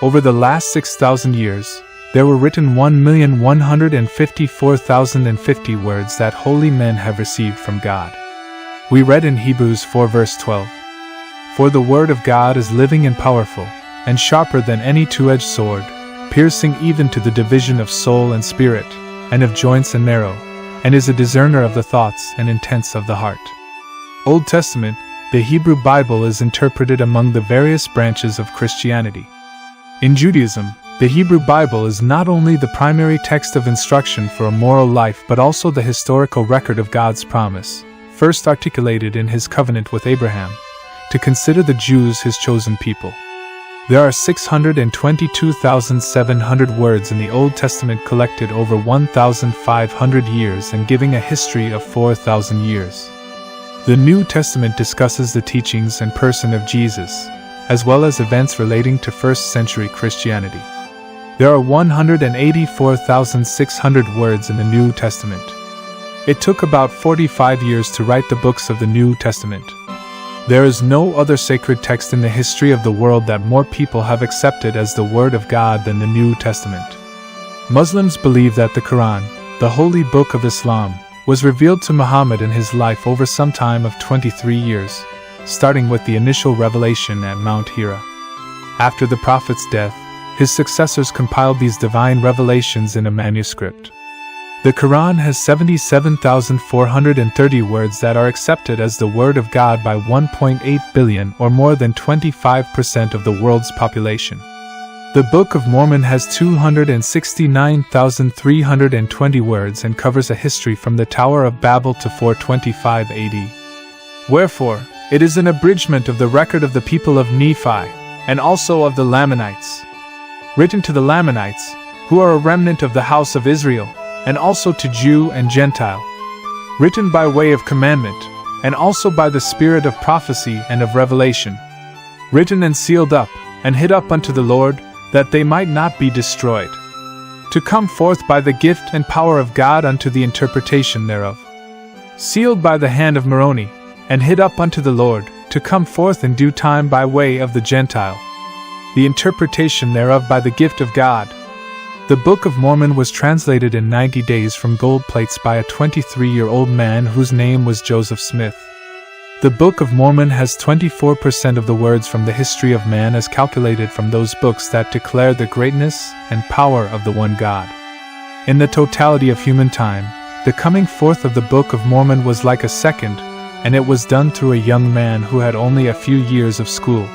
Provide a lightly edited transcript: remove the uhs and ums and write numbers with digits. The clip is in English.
Over the last 6,000 years, there were written 1,154,050 words that holy men have received from God. We read in Hebrews 4 verse 12, "For the word of God is living and powerful, and sharper than any two-edged sword, piercing even to the division of soul and spirit, and of joints and marrow, and is a discerner of the thoughts and intents of the heart." Old Testament, the Hebrew Bible, is interpreted among the various branches of Christianity. In Judaism, the Hebrew Bible is not only the primary text of instruction for a moral life but also the historical record of God's promise, first articulated in His covenant with Abraham, to consider the Jews His chosen people. There are 622,700 words in the Old Testament, collected over 1,500 years and giving a history of 4,000 years. The New Testament discusses the teachings and person of Jesus, as well as events relating to first-century Christianity. There are 184,600 words in the New Testament. It took about 45 years to write the books of the New Testament. There is no other sacred text in the history of the world that more people have accepted as the Word of God than the New Testament. Muslims believe that the Quran, the holy book of Islam, was revealed to Muhammad in his life over some time of 23 years, starting with the initial revelation at Mount Hira. After the Prophet's death, his successors compiled these divine revelations in a manuscript. The Quran has 77,430 words that are accepted as the Word of God by 1.8 billion, or more than 25% of the world's population. The Book of Mormon has 269,320 words and covers a history from the Tower of Babel to 425 AD. Wherefore, it is an abridgment of the record of the people of Nephi, and also of the Lamanites. Written to the Lamanites, who are a remnant of the house of Israel, and also to Jew and Gentile. Written by way of commandment, and also by the spirit of prophecy and of revelation. Written and sealed up, and hid up unto the Lord, that they might not be destroyed. To come forth by the gift and power of God unto the interpretation thereof. Sealed by the hand of Moroni, and hid up unto the Lord, to come forth in due time by way of the Gentile. The interpretation thereof by the gift of God. The Book of Mormon was translated in 90 days from gold plates by a 23-year-old man whose name was Joseph Smith. The Book of Mormon has 24% of the words from the history of man as calculated from those books that declare the greatness and power of the one God. In the totality of human time, the coming forth of the Book of Mormon was like a second, and it was done through a young man who had only a few years of school.